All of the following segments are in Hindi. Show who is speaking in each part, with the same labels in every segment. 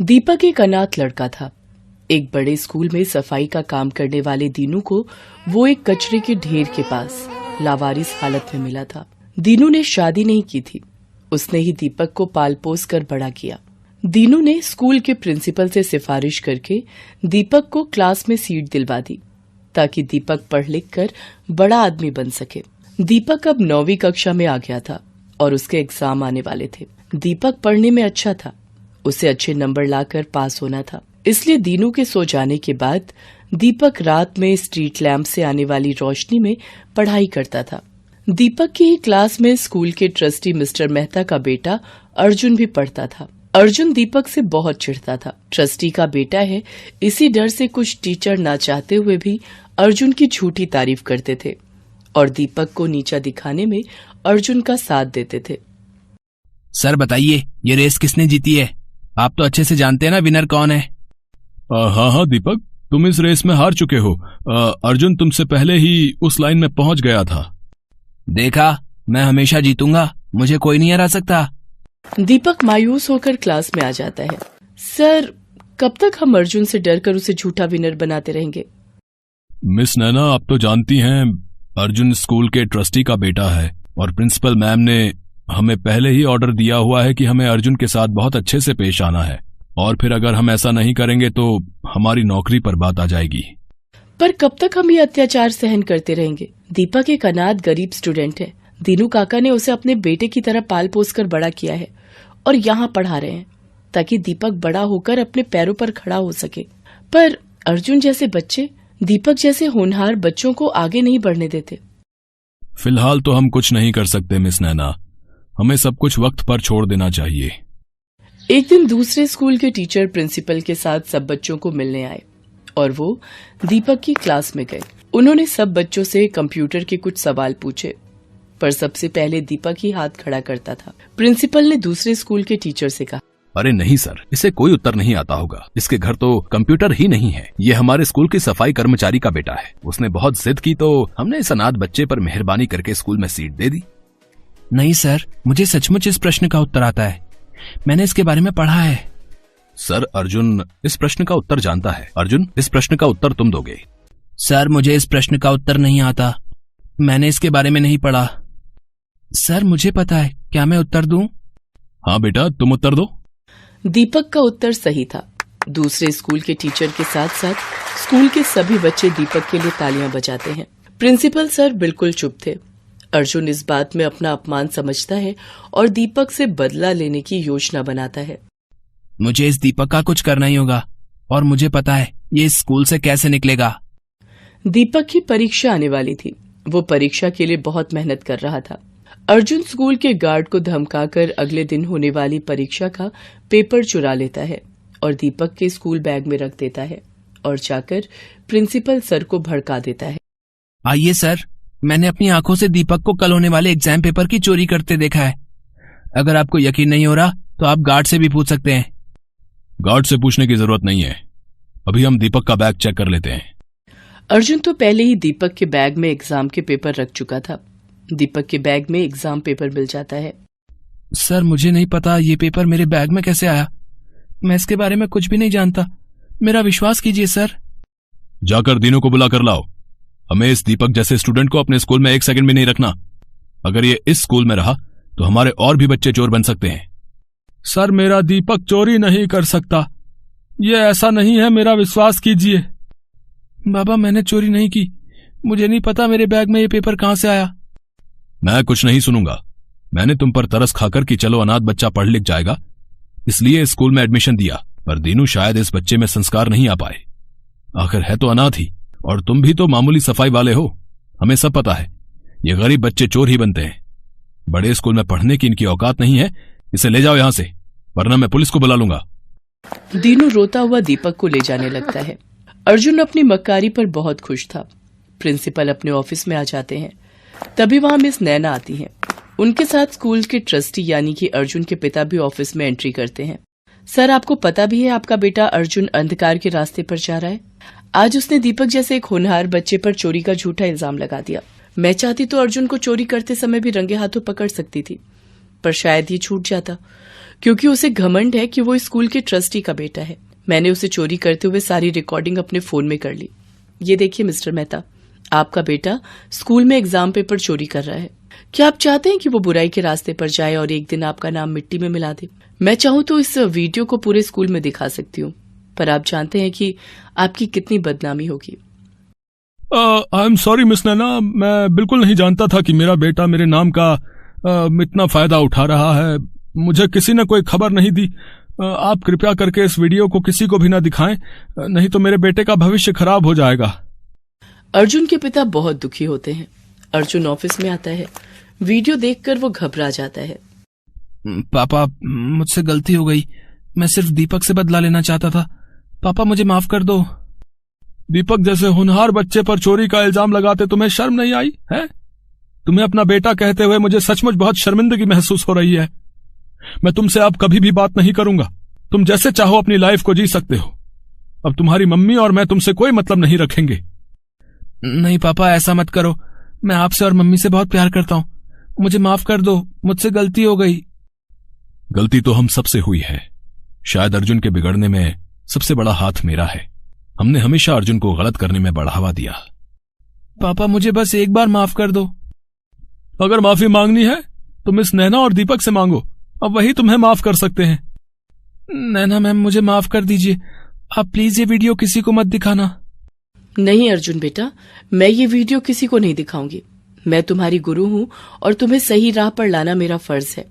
Speaker 1: दीपक एक अनाथ लड़का था। एक बड़े स्कूल में सफाई का काम करने वाले दीनू को वो एक कचरे के ढेर के पास लावारिस हालत में मिला था। दीनू ने शादी नहीं की थी, उसने ही दीपक को पाल पोस कर बड़ा किया। दीनू ने स्कूल के प्रिंसिपल से सिफारिश करके दीपक को क्लास में सीट दिलवा दी ताकि दीपक पढ़ लिख कर बड़ा आदमी बन सके। दीपक अब 9वीं कक्षा में आ गया था और उसके एग्जाम आने वाले थे। दीपक पढ़ने में अच्छा था, उसे अच्छे नंबर लाकर पास होना था। इसलिए दीनू के सो जाने के बाद दीपक रात में स्ट्रीट लैंप से आने वाली रोशनी में पढ़ाई करता था। दीपक की ही क्लास में स्कूल के ट्रस्टी मिस्टर मेहता का बेटा अर्जुन भी पढ़ता था। अर्जुन दीपक से बहुत चिढ़ता था। ट्रस्टी का बेटा है, इसी डर से कुछ टीचर ना चाहते हुए भी अर्जुन की झूठी तारीफ करते थे और दीपक को नीचा दिखाने में अर्जुन का साथ देते थे।
Speaker 2: सर बताइए, ये रेस किसने जीती है? आप तो अच्छे से जानते हैं ना विनर कौन है।
Speaker 3: हाँ दीपक, तुम इस रेस में हार चुके हो। अर्जुन तुमसे पहले ही उस लाइन में पहुंच गया था।
Speaker 2: देखा, मैं हमेशा जीतूंगा, मुझे कोई नहीं हरा सकता।
Speaker 1: दीपक मायूस होकर क्लास में आ जाता है। सर, कब तक हम अर्जुन से डरकर उसे झूठा विनर बनाते रहेंगे?
Speaker 3: मिस नैना, आप तो जानती हैं अर्जुन स्कूल के ट्रस्टी का बेटा है और प्रिंसिपल मैम ने हमें पहले ही ऑर्डर दिया हुआ है कि हमें अर्जुन के साथ बहुत अच्छे से पेश आना है, और फिर अगर हम ऐसा नहीं करेंगे तो हमारी नौकरी पर बात आ जाएगी।
Speaker 1: पर कब तक हम ये अत्याचार सहन करते रहेंगे? दीपक एक अनाथ गरीब स्टूडेंट है। दीनू काका ने उसे अपने बेटे की तरह पाल पोस कर बड़ा किया है और यहाँ पढ़ा रहे हैं ताकि दीपक बड़ा होकर अपने पैरों पर खड़ा हो सके। पर अर्जुन जैसे बच्चे दीपक जैसे होनहार बच्चों को आगे नहीं बढ़ने देते।
Speaker 3: फिलहाल तो हम कुछ नहीं कर सकते मिस नैना, हमें सब कुछ वक्त पर छोड़ देना चाहिए।
Speaker 1: एक दिन दूसरे स्कूल के टीचर प्रिंसिपल के साथ सब बच्चों को मिलने आए और वो दीपक की क्लास में गए। उन्होंने सब बच्चों से कंप्यूटर के कुछ सवाल पूछे, पर सबसे पहले दीपक ही हाथ खड़ा करता था। प्रिंसिपल ने दूसरे स्कूल के टीचर से कहा,
Speaker 3: अरे नहीं सर, इसे कोई उत्तर नहीं आता होगा। इसके घर तो कंप्यूटर ही नहीं है। ये हमारे स्कूल की सफाई कर्मचारी का बेटा है। उसने बहुत जिद की तो हमने इस अनाथ बच्चे पर मेहरबानी करके स्कूल में सीट दे दी।
Speaker 2: नहीं सर, मुझे सचमुच इस प्रश्न का उत्तर आता है, मैंने इसके बारे में पढ़ा है।
Speaker 3: सर, अर्जुन इस प्रश्न का उत्तर जानता है। अर्जुन, इस प्रश्न का उत्तर तुम दोगे।
Speaker 2: सर, मुझे इस प्रश्न का उत्तर नहीं आता, मैंने इसके बारे में नहीं पढ़ा। सर, मुझे पता है, क्या मैं उत्तर दूं?
Speaker 3: हाँ बेटा, तुम उत्तर दो।
Speaker 1: दीपक का उत्तर सही था। दूसरे स्कूल के टीचर के साथ साथ स्कूल के सभी बच्चे दीपक के लिए तालियां बजाते हैं। प्रिंसिपल सर बिल्कुल चुप थे। अर्जुन इस बात में अपना अपमान समझता है और दीपक से बदला लेने की योजना बनाता है।
Speaker 2: मुझे इस दीपक का कुछ करना ही होगा और मुझे पता है ये इस स्कूल से कैसे निकलेगा।
Speaker 1: दीपक की परीक्षा आने वाली थी। वो परीक्षा के लिए बहुत मेहनत कर रहा था। अर्जुन स्कूल के गार्ड को धमकाकर अगले दिन होने वाली परीक्षा का पेपर चुरा लेता है और दीपक के स्कूल बैग में रख देता है और जाकर प्रिंसिपल सर को भड़का देता है।
Speaker 2: आइए सर, मैंने अपनी आंखों से दीपक को कल होने वाले एग्जाम पेपर की चोरी करते देखा है। अगर आपको यकीन नहीं हो रहा तो आप गार्ड से भी पूछ सकते हैं।
Speaker 3: गार्ड से पूछने की जरूरत नहीं है, अभी हम दीपक का बैग चेक कर लेते हैं।
Speaker 1: अर्जुन तो पहले ही दीपक के बैग में एग्जाम के पेपर रख चुका था। दीपक के बैग में एग्जाम पेपर मिल जाता है।
Speaker 2: सर, मुझे नहीं पता ये पेपर मेरे बैग में कैसे आया, मैं इसके बारे में कुछ भी नहीं जानता, मेरा विश्वास कीजिए सर।
Speaker 3: जाकर दीनू को बुला कर लाओ। हमें इस दीपक जैसे स्टूडेंट को अपने स्कूल में एक सेकंड भी नहीं रखना। अगर ये इस स्कूल में रहा तो हमारे और भी बच्चे चोर बन सकते हैं। सर, मेरा दीपक चोरी नहीं कर सकता, ये ऐसा नहीं है, मेरा विश्वास कीजिए।
Speaker 2: बाबा, मैंने चोरी नहीं की, मुझे नहीं पता मेरे बैग में ये पेपर कहां से आया।
Speaker 3: मैं कुछ नहीं सुनूंगा। मैंने तुम पर तरस खाकर कि चलो अनाथ बच्चा पढ़ लिख जाएगा, इसलिए स्कूल में एडमिशन दिया, पर दीनू शायद इस बच्चे में संस्कार नहीं आ पाए। आखिर है तो अनाथ ही, और तुम भी तो मामूली सफाई वाले हो। हमें सब पता है ये गरीब बच्चे चोर ही बनते हैं। बड़े स्कूल में पढ़ने की इनकी औकात नहीं है। इसे ले जाओ यहां से, वरना मैं पुलिस को बुला लूंगा।
Speaker 1: दीनू रोता हुआ दीपक को ले जाने लगता है। अर्जुन अपनी मक्कारी पर बहुत खुश था। प्रिंसिपल अपने ऑफिस में आ जाते हैं। तभी वहां मिस नैना आती हैं। उनके साथ स्कूल के ट्रस्टी यानी कि अर्जुन के पिता भी ऑफिस में एंट्री करते हैं। सर, आपको पता भी है आपका बेटा अर्जुन अंधकार के रास्ते पर जा रहा है। आज उसने दीपक जैसे एक होनहार बच्चे पर चोरी का झूठा इल्जाम लगा दिया। मैं चाहती तो अर्जुन को चोरी करते समय भी रंगे हाथों पकड़ सकती थी, पर शायद ये छूट जाता, क्योंकि उसे घमंड है कि वो स्कूल के ट्रस्टी का बेटा है। मैंने उसे चोरी करते हुए सारी रिकॉर्डिंग अपने फोन में कर ली। ये देखिए मिस्टर मेहता, आपका बेटा स्कूल में एग्जाम पेपर चोरी कर रहा है। क्या आप चाहते हैं कि वो बुराई के रास्ते पर जाए और एक दिन आपका नाम मिट्टी में मिला दे? मैं चाहूं तो इस वीडियो को पूरे स्कूल में दिखा सकती हूँ, पर आप जानते हैं कि आपकी कितनी बदनामी होगी।
Speaker 3: आई एम सॉरी मिस नैना, मैं बिल्कुल नहीं जानता था कि मेरा बेटा मेरे नाम का इतना फायदा उठा रहा है। मुझे किसी ने कोई खबर नहीं दी। आप कृपया करके इस वीडियो को किसी को भी ना दिखाएं, नहीं तो मेरे बेटे का भविष्य खराब हो जाएगा।
Speaker 1: अर्जुन के पिता बहुत दुखी होते हैं। अर्जुन ऑफिस में आता है। वीडियो देखकर वो घबरा जाता है।
Speaker 2: पापा, मुझसे गलती हो गई। मैं सिर्फ दीपक से बदला लेना चाहता था। पापा, मुझे माफ कर दो।
Speaker 3: दीपक जैसे होनहार बच्चे पर चोरी का इल्जाम लगाते तुम्हें शर्म नहीं आई है? तुम्हें अपना बेटा कहते हुए मुझे सचमुच बहुत शर्मिंदगी महसूस हो रही है। मैं तुमसे अब कभी भी बात नहीं करूंगा। तुम जैसे चाहो अपनी लाइफ को जी सकते हो। अब तुम्हारी मम्मी और मैं तुमसे कोई मतलब नहीं रखेंगे।
Speaker 2: नहीं पापा, ऐसा मत करो। मैं आपसे और मम्मी से बहुत प्यार करता हूँ। मुझे माफ कर दो, मुझसे गलती हो गई।
Speaker 3: गलती तो हम सबसे हुई है। शायद अर्जुन के बिगड़ने में सबसे बड़ा हाथ मेरा है। हमने हमेशा अर्जुन को गलत करने में बढ़ावा दिया।
Speaker 2: पापा, मुझे बस एक बार माफ कर दो।
Speaker 3: अगर माफी मांगनी है तो मिस नैना और दीपक से मांगो, अब वही तुम्हें माफ कर सकते हैं।
Speaker 2: नैना मैम, मुझे माफ कर दीजिए। आप प्लीज ये वीडियो किसी को मत दिखाना।
Speaker 1: नहीं अर्जुन बेटा, मैं ये वीडियो किसी को नहीं दिखाऊंगी। मैं तुम्हारी गुरु हूँ और तुम्हें सही राह पर लाना मेरा फर्ज है।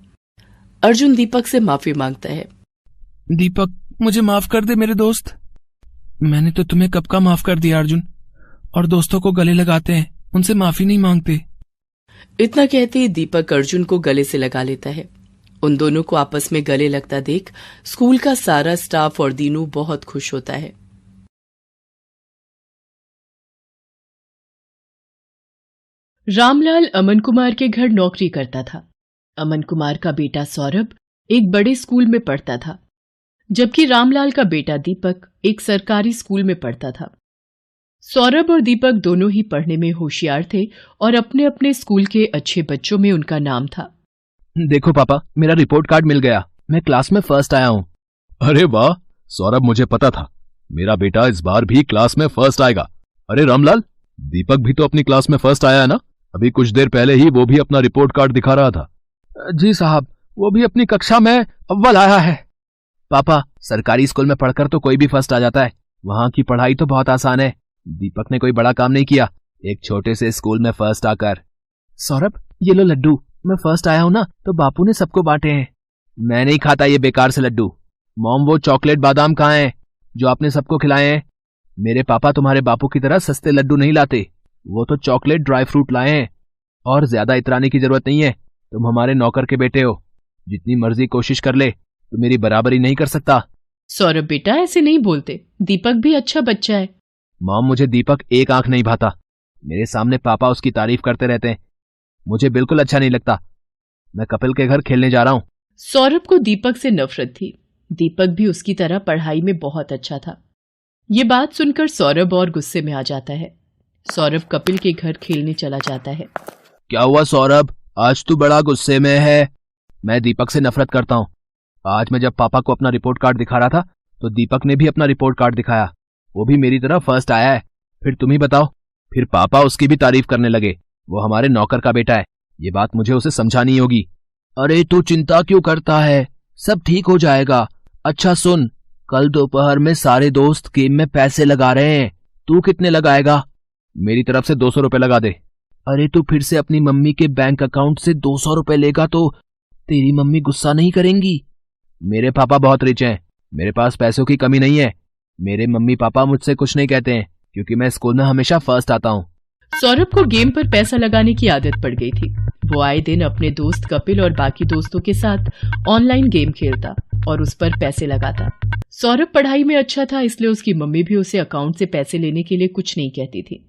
Speaker 1: अर्जुन दीपक से माफी मांगता है।
Speaker 2: दीपक, मुझे माफ कर दे मेरे दोस्त। मैंने तो तुम्हें कब का माफ कर दिया अर्जुन। और दोस्तों को गले लगाते हैं, उनसे माफी नहीं मांगते।
Speaker 1: इतना कहते ही दीपक अर्जुन को गले से लगा लेता है। उन दोनों को आपस में गले लगता देख स्कूल का सारा स्टाफ और दीनू बहुत खुश होता है। रामलाल अमन कुमार के घर नौकरी करता था। अमन कुमार का बेटा सौरभ एक बड़े स्कूल में पढ़ता था, जबकि रामलाल का बेटा दीपक एक सरकारी स्कूल में पढ़ता था। सौरभ और दीपक दोनों ही पढ़ने में होशियार थे और अपने अपने स्कूल के अच्छे बच्चों में उनका नाम था।
Speaker 2: देखो पापा, मेरा रिपोर्ट कार्ड मिल गया। मैं क्लास में फर्स्ट आया हूँ।
Speaker 3: अरे वाह सौरभ, मुझे पता था मेरा बेटा इस बार भी क्लास में फर्स्ट आएगा। अरे रामलाल, दीपक भी तो अपनी क्लास में फर्स्ट आया है ना? अभी कुछ देर पहले ही वो भी अपना रिपोर्ट कार्ड दिखा रहा था।
Speaker 2: जी साहब, वो भी अपनी कक्षा में अव्वल आया है। पापा, सरकारी स्कूल में पढ़कर तो कोई भी फर्स्ट आ जाता है। वहाँ की पढ़ाई तो बहुत आसान है। दीपक ने कोई बड़ा काम नहीं किया, एक छोटे से स्कूल में फर्स्ट आकर। सौरभ, ये लो लड्डू। मैं फर्स्ट आया हूँ ना, तो बापू ने सबको बांटे हैं। मैं नहीं खाता ये बेकार से लड्डू। मॉम, वो चॉकलेट बादाम कहाँ हैं जो आपने सबको खिलाए हैं? मेरे पापा तुम्हारे बापू की तरह सस्ते लड्डू नहीं लाते। वो तो चॉकलेट ड्राई फ्रूट लाए हैं। और ज्यादा इतराने की जरूरत नहीं है। तुम हमारे नौकर के बेटे हो। जितनी मर्जी कोशिश कर ले, तो मेरी बराबरी नहीं कर सकता।
Speaker 1: सौरभ बेटा, ऐसे नहीं बोलते। दीपक भी अच्छा बच्चा है।
Speaker 2: मॉम, मुझे दीपक एक आंख नहीं भाता। मेरे सामने पापा उसकी तारीफ करते रहते हैं। मुझे बिल्कुल अच्छा नहीं लगता। मैं कपिल के घर खेलने जा रहा हूँ।
Speaker 1: सौरभ को दीपक से नफरत थी। दीपक भी उसकी तरह पढ़ाई में बहुत अच्छा था। ये बात सुनकर सौरभ और गुस्से में आ जाता है। सौरभ कपिल के घर खेलने चला जाता है।
Speaker 2: क्या हुआ सौरभ, आज तू बड़ा गुस्से में है? मैं दीपक से नफरत करता हूँ। आज मैं जब पापा को अपना रिपोर्ट कार्ड दिखा रहा था, तो दीपक ने भी अपना रिपोर्ट कार्ड दिखाया। वो भी मेरी तरह फर्स्ट आया है। फिर तुम ही बताओ। फिर पापा उसकी भी तारीफ करने लगे। वो हमारे नौकर का बेटा है। ये बात मुझे उसे समझानी होगी। अरे तू चिंता क्यों करता है, सब ठीक हो जाएगा। अच्छा सुन, कल दोपहर में सारे दोस्त गेम में पैसे लगा रहे हैं। तू कितने लगाएगा? मेरी तरफ से 200 रुपए लगा दे। अरे तू फिर से अपनी मम्मी के बैंक अकाउंट से 200 रुपए लेगा तो तेरी मम्मी गुस्सा नहीं करेंगी? मेरे पापा बहुत रिच हैं, मेरे पास पैसों की कमी नहीं है। मेरे मम्मी पापा मुझसे कुछ नहीं कहते हैं, क्योंकि मैं स्कूल में हमेशा फर्स्ट आता हूँ।
Speaker 1: सौरभ को गेम पर पैसा लगाने की आदत पड़ गई थी। वो आए दिन अपने दोस्त कपिल और बाकी दोस्तों के साथ ऑनलाइन गेम खेलता और उस पर पैसे लगाता। सौरभ पढ़ाई में अच्छा था, इसलिए उसकी मम्मी भी उसे अकाउंट से पैसे लेने के लिए कुछ नहीं कहती थी।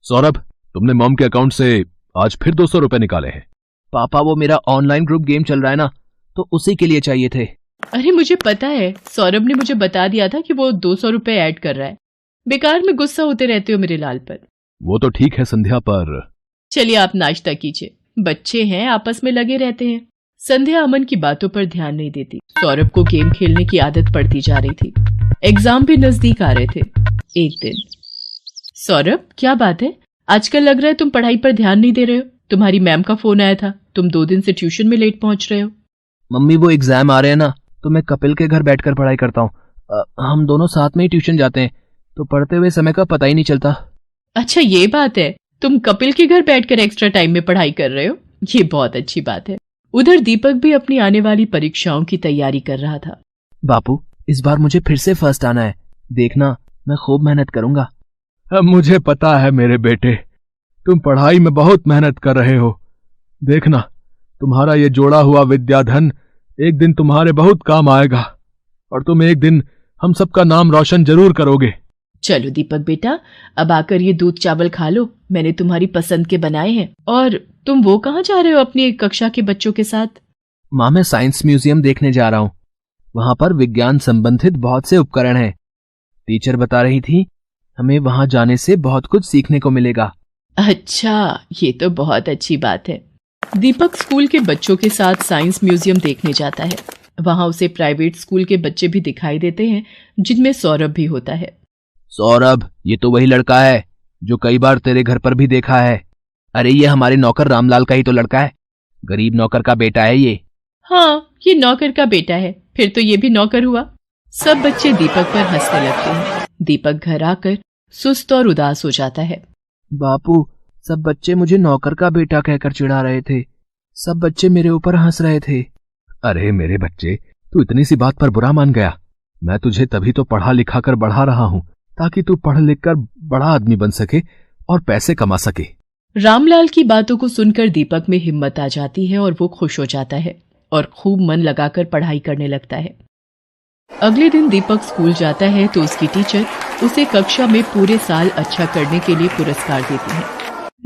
Speaker 3: सौरभ, तुमने मॉम के अकाउंट से आज फिर 200 रुपए निकाले हैं।
Speaker 2: पापा, वो मेरा ऑनलाइन ग्रुप गेम चल रहा है ना, तो उसी के लिए चाहिए थे।
Speaker 1: अरे मुझे पता है, सौरभ ने मुझे बता दिया था कि वो 200 रुपए ऐड कर रहा है। बेकार में गुस्सा होते रहते हो मेरे लाल पर।
Speaker 3: वो तो ठीक है संध्या, पर
Speaker 1: चलिए आप नाश्ता कीजिए, बच्चे हैं, आपस में लगे रहते हैं। संध्या अमन की बातों पर ध्यान नहीं देती। सौरभ को गेम खेलने की आदत पड़ती जा रही थी। एग्जाम भी नजदीक आ रहे थे। एक दिन, सौरभ क्या बात है, आजकल लग रहा है तुम पढ़ाई पर ध्यान नहीं दे रहे हो। तुम्हारी मैम का फोन आया था, तुम 2 दिन से ट्यूशन में लेट पहुंच रहे हो।
Speaker 2: मम्मी वो एग्जाम आ रहे हैं ना, तो मैं कपिल के घर बैठकर पढ़ाई करता हूँ। हम दोनों साथ में ही ट्यूशन जाते हैं, तो पढ़ते हुए समय का पता ही नहीं चलता।
Speaker 1: अच्छा ये बात है, तुम कपिल के घर बैठकर एक्स्ट्रा टाइम में पढ़ाई कर रहे हो, ये बहुत अच्छी बात है। उधर दीपक भी अपनी आने वाली परीक्षाओं की तैयारी कर रहा था।
Speaker 2: बापू इस बार मुझे फिर से फर्स्ट आना है, देखना मैं खूब मेहनत करूंगा। अब मुझे पता है मेरे बेटे, तुम पढ़ाई में बहुत मेहनत कर रहे हो। देखना तुम्हारा ये जोड़ा हुआ विद्याधन एक दिन तुम्हारे बहुत काम आएगा, और तुम एक दिन हम सबका नाम रोशन जरूर करोगे।
Speaker 1: चलो दीपक बेटा, अब आकर ये दूध चावल खा लो, मैंने तुम्हारी पसंद के बनाए हैं। और तुम वो कहाँ जा रहे हो अपनी एक कक्षा के बच्चों के साथ?
Speaker 2: माँ मैं साइंस म्यूजियम देखने जा रहा हूँ। वहां पर विज्ञान संबंधित बहुत से उपकरण हैं। टीचर बता रही थी हमें वहां जाने से बहुत कुछ सीखने को मिलेगा।
Speaker 1: अच्छा, ये तो बहुत अच्छी बात है। दीपक स्कूल के बच्चों के साथ साइंस म्यूजियम देखने जाता है। वहां उसे प्राइवेट स्कूल के बच्चे भी दिखाई देते हैं, जिनमें सौरभ भी होता है।
Speaker 2: सौरभ ये तो वही लड़का है जो कई बार तेरे घर पर भी देखा है। अरे ये हमारे नौकर रामलाल का ही तो लड़का है, गरीब नौकर का बेटा है ये।
Speaker 1: हाँ, ये नौकर का बेटा है, फिर तो ये भी नौकर हुआ। सब बच्चे दीपक पर हंसने लगते हैं। दीपक घर आकर सुस्त और उदास हो जाता है।
Speaker 2: बापू सब बच्चे मुझे नौकर का बेटा कहकर चिढ़ा रहे थे, सब बच्चे मेरे ऊपर हंस रहे थे। अरे मेरे बच्चे, तू इतनी सी बात पर बुरा मान गया। मैं तुझे तभी तो पढ़ा लिखा कर बढ़ा रहा हूँ, ताकि तू पढ़ लिख कर बड़ा आदमी बन सके और पैसे कमा सके।
Speaker 1: रामलाल की बातों को सुनकर दीपक में हिम्मत आ जाती है और वो खुश हो जाता है और खूब मन लगाकर पढ़ाई करने लगता है। अगले दिन दीपक स्कूल जाता है तो उसकी टीचर उसे कक्षा में पूरे साल अच्छा करने के लिए पुरस्कार देती है।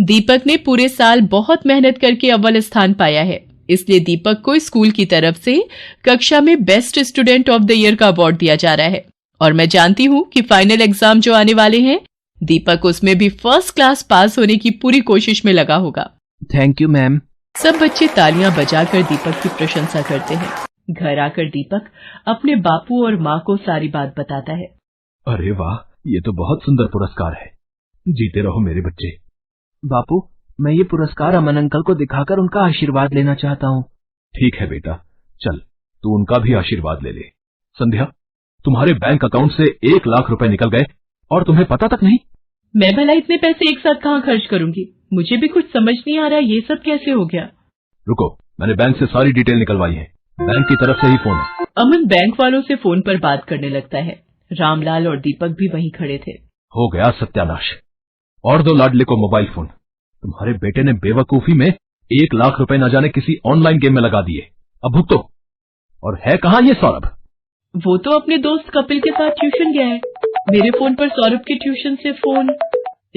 Speaker 1: दीपक ने पूरे साल बहुत मेहनत करके अव्वल स्थान पाया है, इसलिए दीपक को स्कूल की तरफ से कक्षा में best student of the year का अवार्ड दिया जा रहा है। और मैं जानती हूँ कि फाइनल एग्जाम जो आने वाले हैं, दीपक उसमें भी फर्स्ट क्लास पास होने की पूरी कोशिश में लगा होगा।
Speaker 2: Thank you ma'am.
Speaker 1: सब बच्चे तालियां बजाकर दीपक की प्रशंसा करते हैं। घर आकर दीपक अपने बापू और माँ को सारी बात बताता है।
Speaker 3: अरे वाह, ये तो बहुत सुंदर पुरस्कार है, जीते रहो मेरे बच्चे।
Speaker 2: बापू मैं ये पुरस्कार अमन अंकल को दिखाकर उनका आशीर्वाद लेना चाहता हूँ।
Speaker 3: ठीक है बेटा, चल तू उनका भी आशीर्वाद ले ले। संध्या, तुम्हारे बैंक अकाउंट से 1 लाख रुपए निकल गए और तुम्हें पता तक नहीं।
Speaker 1: मैं भला इतने पैसे एक साथ कहाँ खर्च करूंगी, मुझे भी कुछ समझ नहीं आ रहा ये सब कैसे हो गया।
Speaker 3: रुको, मैंने बैंक से सारी डिटेल निकलवाई है, बैंक की तरफ से ही फोन है।
Speaker 1: अमन बैंक वालों से फोन पर बात करने लगता है। रामलाल और दीपक भी वहीं खड़े थे।
Speaker 3: हो गया सत्यानाश, और दो लाडले को मोबाइल फोन। तुम्हारे बेटे ने बेवकूफी में 1 लाख रुपए न जाने किसी ऑनलाइन गेम में लगा दिए। अब भुगतो। और है कहाँ ये सौरभ?
Speaker 1: वो तो अपने दोस्त कपिल के साथ ट्यूशन गया है। मेरे फोन पर सौरभ के ट्यूशन से फोन।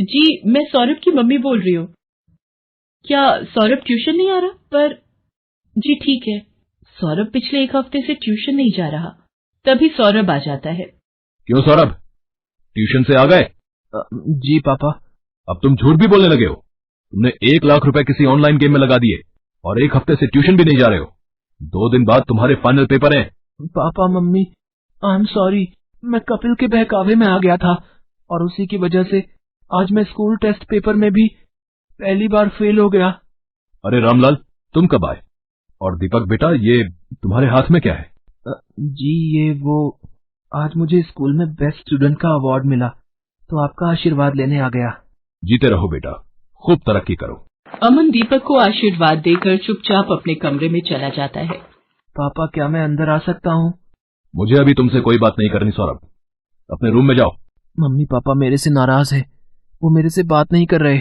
Speaker 1: जी मैं सौरभ की मम्मी बोल रही हूँ। क्या सौरभ ट्यूशन नहीं आ रहा? पर जी ठीक है, सौरभ पिछले 1 हफ्ते से ट्यूशन नहीं जा रहा। तभी सौरभ आ जाता है।
Speaker 3: क्यों सौरभ, ट्यूशन से आ गए?
Speaker 2: जी पापा।
Speaker 3: अब तुम झूठ भी बोलने लगे हो। तुमने 1 लाख रुपए किसी ऑनलाइन गेम में लगा दिए और 1 हफ्ते से ट्यूशन भी नहीं जा रहे हो। 2 दिन बाद तुम्हारे फाइनल पेपर हैं।
Speaker 2: Papa mummy I am sorry, मैं कपिल के बहकावे में आ गया था और उसी की वजह से आज मैं स्कूल टेस्ट पेपर में भी पहली बार फेल हो गया।
Speaker 3: अरे रामलाल, तुम कब आए? और दीपक बेटा, ये तुम्हारे हाथ में क्या है?
Speaker 2: जी ये वो आज मुझे स्कूल में बेस्ट स्टूडेंट का अवार्ड मिला, तो आपका आशीर्वाद लेने आ गया।
Speaker 3: जीते रहो बेटा, खूब तरक्की करो।
Speaker 1: अमन दीपक को आशीर्वाद देकर चुपचाप अपने कमरे में चला जाता है।
Speaker 2: पापा क्या मैं अंदर आ सकता हूँ?
Speaker 3: मुझे अभी तुमसे कोई बात नहीं करनी सौरभ, अपने रूम में जाओ।
Speaker 2: मम्मी पापा मेरे से नाराज है, वो मेरे से बात नहीं कर रहे।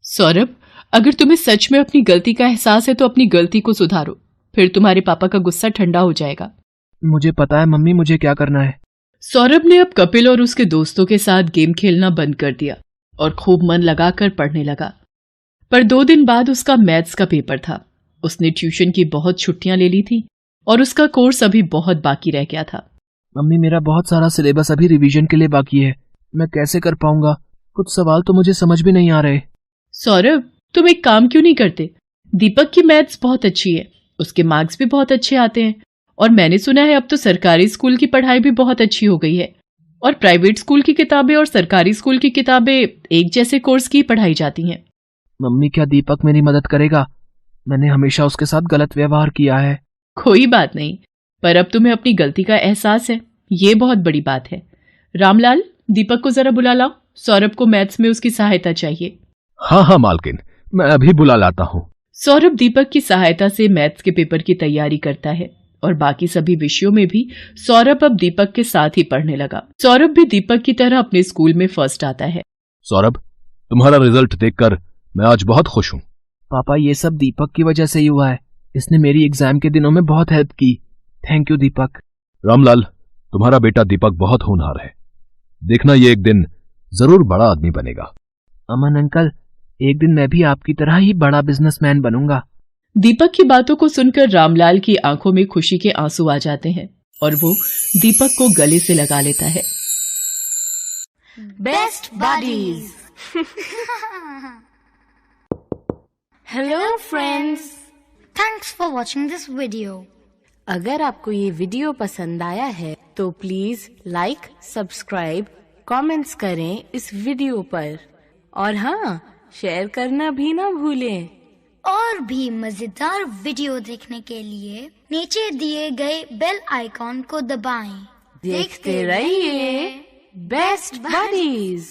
Speaker 1: सौरभ, अगर तुम्हें सच में अपनी गलती का एहसास है तो अपनी गलती को सुधारो, फिर तुम्हारे पापा का गुस्सा ठंडा हो जाएगा।
Speaker 2: मुझे पता है मम्मी, मुझे क्या करना है।
Speaker 1: सौरभ ने अब कपिल और उसके दोस्तों के साथ गेम खेलना बंद कर दिया और खूब मन लगाकर पढ़ने लगा। पर 2 दिन बाद उसका मैथ्स का पेपर था। उसने ट्यूशन की बहुत छुट्टियां ले ली थी और उसका कोर्स अभी बहुत बाकी रह गया था।
Speaker 2: मम्मी मेरा बहुत सारा सिलेबस अभी रिवीजन के लिए बाकी है, मैं कैसे कर पाऊंगा? कुछ सवाल तो मुझे समझ भी नहीं आ रहे।
Speaker 1: सौरभ, तुम एक काम क्यों नहीं करते? दीपक की मैथ्स बहुत अच्छी है, उसके मार्क्स भी बहुत अच्छे आते हैं और मैंने सुना है अब तो सरकारी स्कूल की पढ़ाई भी बहुत अच्छी हो गई है और प्राइवेट स्कूल की किताबें और सरकारी स्कूल की किताबें एक जैसे कोर्स की पढ़ाई जाती हैं।
Speaker 2: मम्मी, क्या दीपक मेरी मदद करेगा? मैंने हमेशा उसके साथ गलत व्यवहार किया है।
Speaker 1: कोई बात नहीं, पर अब तुम्हें अपनी गलती का एहसास है, ये बहुत बड़ी बात है। रामलाल, दीपक को जरा बुला लाओ, सौरभ को मैथ्स में उसकी सहायता चाहिए।
Speaker 3: हाँ हाँ मालकिन, मैं अभी बुला लाता हूँ।
Speaker 1: सौरभ दीपक की सहायता से मैथ्स के पेपर की तैयारी करता है और बाकी सभी विषयों में भी सौरभ अब दीपक के साथ ही पढ़ने लगा। सौरभ भी दीपक की तरह अपने स्कूल में फर्स्ट आता है।
Speaker 3: सौरभ, तुम्हारा रिजल्ट देखकर मैं आज बहुत खुश हूँ।
Speaker 2: पापा, ये सब दीपक की वजह से ही हुआ है। इसने मेरी एग्जाम के दिनों में बहुत हेल्प की। थैंक यू दीपक।
Speaker 3: रामलाल, तुम्हारा बेटा दीपक बहुत होनहार है। देखना ये एक दिन जरूर बड़ा आदमी बनेगा।
Speaker 2: अमन अंकल, एक दिन मैं भी आपकी तरह ही बड़ा बिजनेसमैन बनूंगा।
Speaker 1: दीपक की बातों को सुनकर रामलाल की आंखों में खुशी के आंसू आ जाते हैं और वो दीपक को गले से लगा लेता है।
Speaker 4: Best buddies. Hello friends, thanks for watching this video. अगर आपको ये वीडियो पसंद आया है तो प्लीज लाइक, सब्सक्राइब, कमेंट्स करें इस वीडियो पर और हाँ, शेयर करना भी ना भूलें। और भी मजेदार वीडियो देखने के लिए नीचे दिए गए बेल आइकॉन को दबाएं। देखते रहिए बेस्ट बडीज।